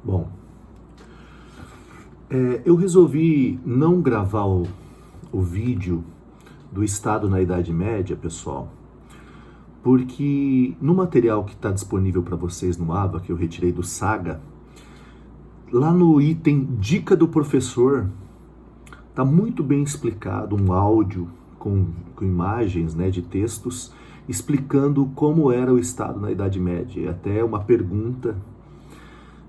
Bom, eu resolvi não gravar o vídeo do Estado na Idade Média, pessoal, porque no material que está disponível para vocês no AVA, que eu retirei do Saga, lá no item Dica do Professor, está muito bem explicado um áudio com imagens, né, de textos, explicando como era o Estado na Idade Média. E até uma pergunta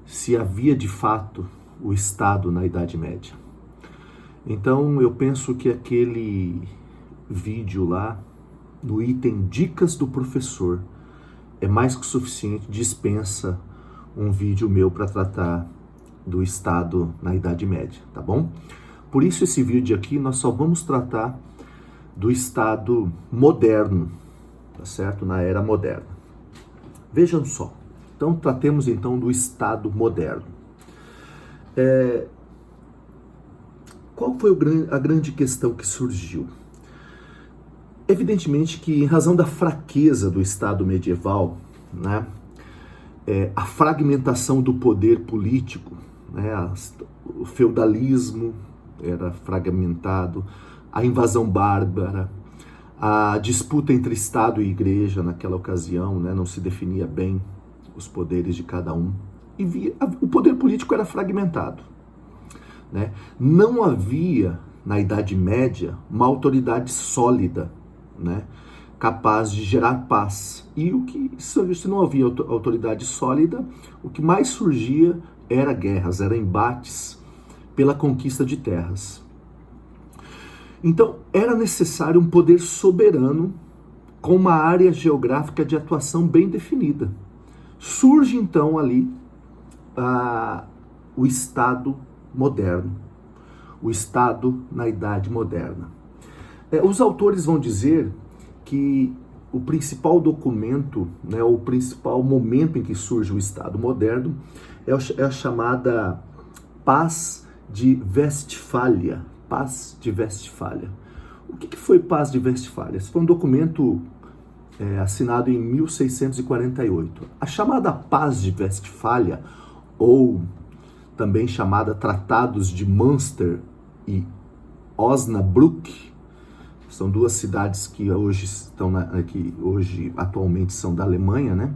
se havia de fato o Estado na Idade Média. Então eu penso que aquele vídeo lá, no item Dicas do Professor, é mais que o suficiente, dispensa um vídeo meu para tratar do Estado na Idade Média, tá bom? Por isso esse vídeo aqui nós só vamos tratar do Estado moderno, tá certo? Na era moderna. Vejam só. Então tratemos então do Estado moderno. Qual foi a grande questão que surgiu? Evidentemente que, em razão da fraqueza do Estado medieval, né, a fragmentação do poder político, né, o feudalismo era fragmentado, a invasão bárbara, a disputa entre Estado e Igreja naquela ocasião, né, não se definia bem os poderes de cada um, e o poder político era fragmentado, né? Não havia, na Idade Média, uma autoridade sólida, né, capaz de gerar paz. E se não havia autoridade sólida, o que mais surgia era guerras, era embates pela conquista de terras. Então, era necessário um poder soberano com uma área geográfica de atuação bem definida. Surge então ali o Estado moderno, o Estado na Idade Moderna. Os autores vão dizer que o principal documento, né, o principal momento em que surge o Estado moderno é a chamada Paz de Westfália. Paz de Westfália. O que foi Paz de Westfália? Esse foi um documento assinado em 1648. A chamada Paz de Westfália, ou também chamada Tratados de Münster e Osnabrück, são duas cidades que hoje atualmente são da Alemanha, né?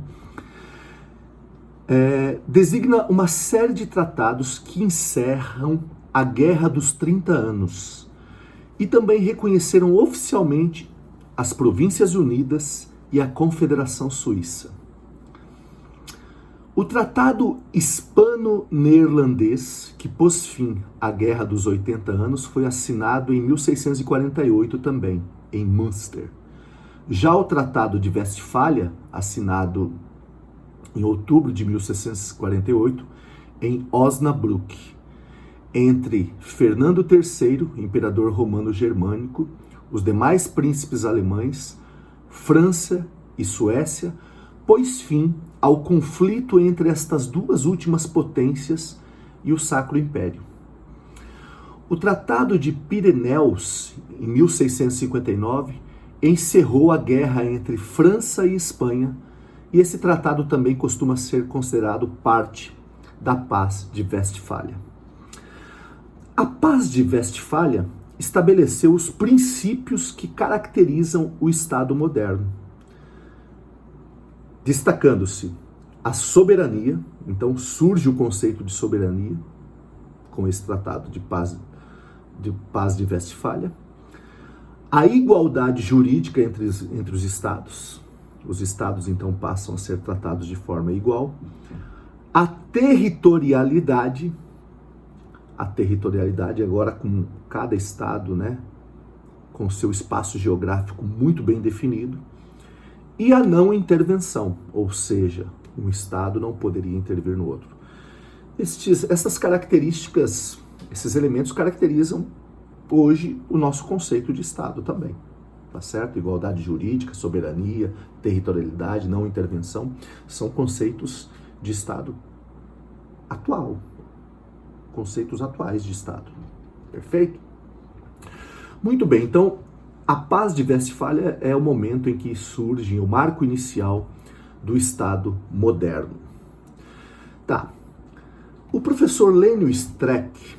Designa uma série de tratados que encerram a Guerra dos 30 Anos e também reconheceram oficialmente as Províncias Unidas e a Confederação Suíça. O Tratado Hispano-Neerlandês, que pôs fim à Guerra dos 80 Anos, foi assinado em 1648 também, em Münster. Já o Tratado de Westfália, assinado em outubro de 1648, em Osnabrück, entre Fernando III, imperador romano-germânico, os demais príncipes alemães, França e Suécia, pôs fim ao conflito entre estas duas últimas potências e o Sacro Império. O Tratado de Pirineus, em 1659, encerrou a guerra entre França e Espanha, e esse tratado também costuma ser considerado parte da Paz de Westfália. A Paz de Westfália estabeleceu os princípios que caracterizam o Estado moderno, destacando-se a soberania. Então surge o conceito de soberania com esse tratado de Paz de Westfália, a igualdade jurídica entre os estados. Os estados então passam a ser tratados de forma igual, a territorialidade agora com cada estado, né, com seu espaço geográfico muito bem definido, e a não intervenção, ou seja, um estado não poderia intervir no outro. Essas características, esses elementos caracterizam hoje o nosso conceito de estado também, tá certo? Igualdade jurídica, soberania, territorialidade, não intervenção, são conceitos de estado atual, conceitos atuais de estado. Perfeito? Muito bem, então a Paz de Westfália é o momento em que surge o marco inicial do Estado moderno. Tá. O professor Lênio Streck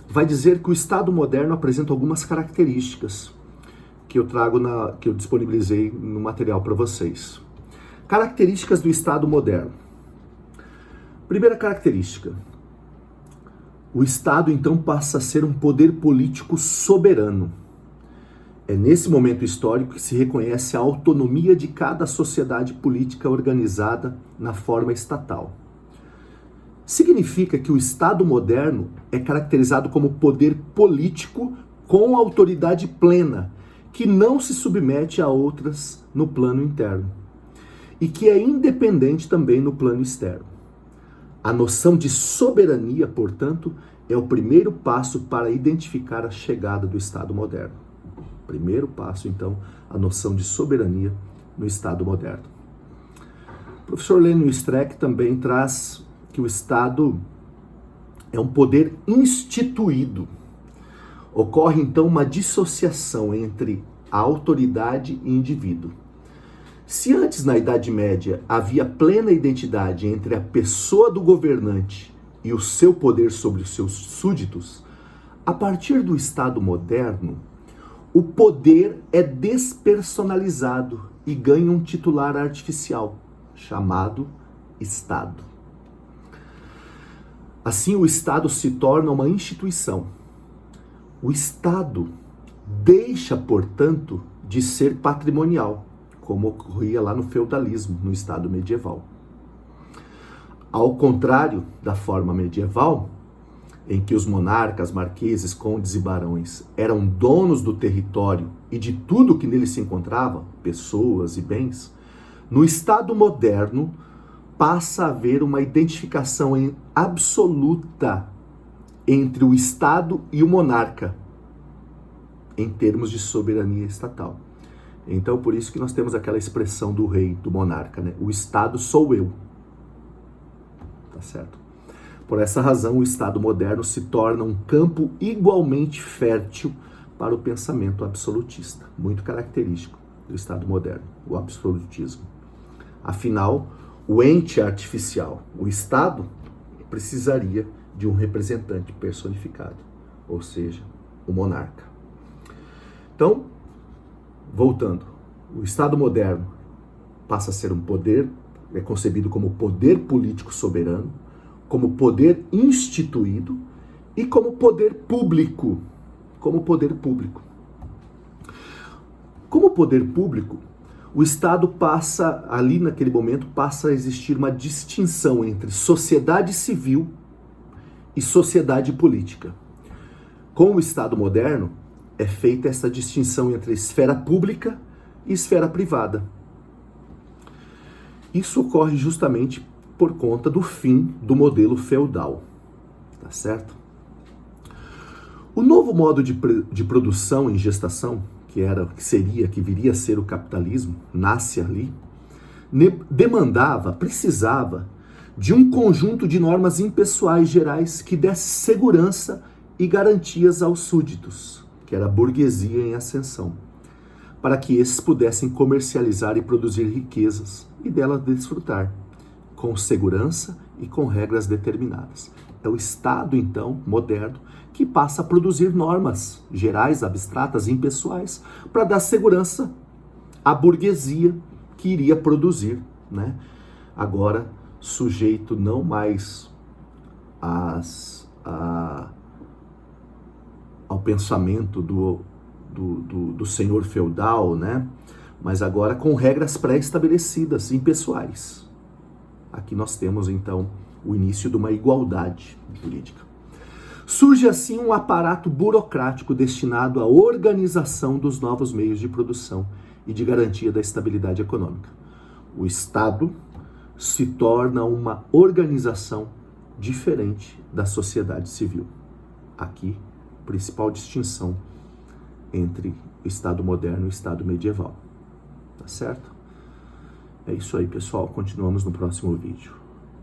vai dizer que o Estado moderno apresenta algumas características que eu disponibilizei no material para vocês. Características do Estado moderno. Primeira característica: o Estado então passa a ser um poder político soberano. É nesse momento histórico que se reconhece a autonomia de cada sociedade política organizada na forma estatal. Significa que o Estado moderno é caracterizado como poder político com autoridade plena, que não se submete a outras no plano interno e que é independente também no plano externo. A noção de soberania, portanto, é o primeiro passo para identificar a chegada do Estado moderno. Primeiro passo, então, a noção de soberania no Estado moderno. O professor Lênio Streck também traz que o Estado é um poder instituído. Ocorre, então, uma dissociação entre a autoridade e indivíduo. Se antes, na Idade Média, havia plena identidade entre a pessoa do governante e o seu poder sobre os seus súditos, a partir do Estado moderno, o poder é despersonalizado e ganha um titular artificial, chamado Estado. Assim, o Estado se torna uma instituição. O Estado deixa, portanto, de ser patrimonial, como ocorria lá no feudalismo, no Estado medieval. Ao contrário da forma medieval, em que os monarcas, marqueses, condes e barões eram donos do território e de tudo que nele se encontrava, pessoas e bens, no Estado moderno passa a haver uma identificação absoluta entre o Estado e o monarca, em termos de soberania estatal. Então, por isso que nós temos aquela expressão do rei, do monarca, né? O Estado sou eu. Tá certo? Por essa razão, o Estado moderno se torna um campo igualmente fértil para o pensamento absolutista, muito característico do Estado moderno, o absolutismo. Afinal, o ente artificial, o Estado, precisaria de um representante personificado, ou seja, o monarca. Então, voltando, o Estado moderno passa a ser um poder, é concebido como poder político soberano, como poder instituído e como poder público. Como poder público. Como poder público, o Estado passa, ali naquele momento, passa a existir uma distinção entre sociedade civil e sociedade política. Com o Estado moderno, é feita essa distinção entre esfera pública e esfera privada. Isso ocorre justamente por conta do fim do modelo feudal, tá certo? O novo modo de produção em gestação, que viria a ser o capitalismo, nasce ali, precisava de um conjunto de normas impessoais gerais que desse segurança e garantias aos súditos, que era a burguesia em ascensão, para que esses pudessem comercializar e produzir riquezas e delas desfrutar, com segurança e com regras determinadas. É o Estado, então, moderno, que passa a produzir normas gerais, abstratas, impessoais, para dar segurança à burguesia que iria produzir, né? Agora, sujeito não mais ao pensamento do senhor feudal, né? Mas agora com regras pré-estabelecidas, impessoais. Aqui nós temos, então, o início de uma igualdade jurídica. Surge, assim, um aparato burocrático destinado à organização dos novos meios de produção e de garantia da estabilidade econômica. O Estado se torna uma organização diferente da sociedade civil. Aqui, principal distinção entre o Estado moderno e o Estado medieval. Tá certo? É isso aí, pessoal. Continuamos no próximo vídeo.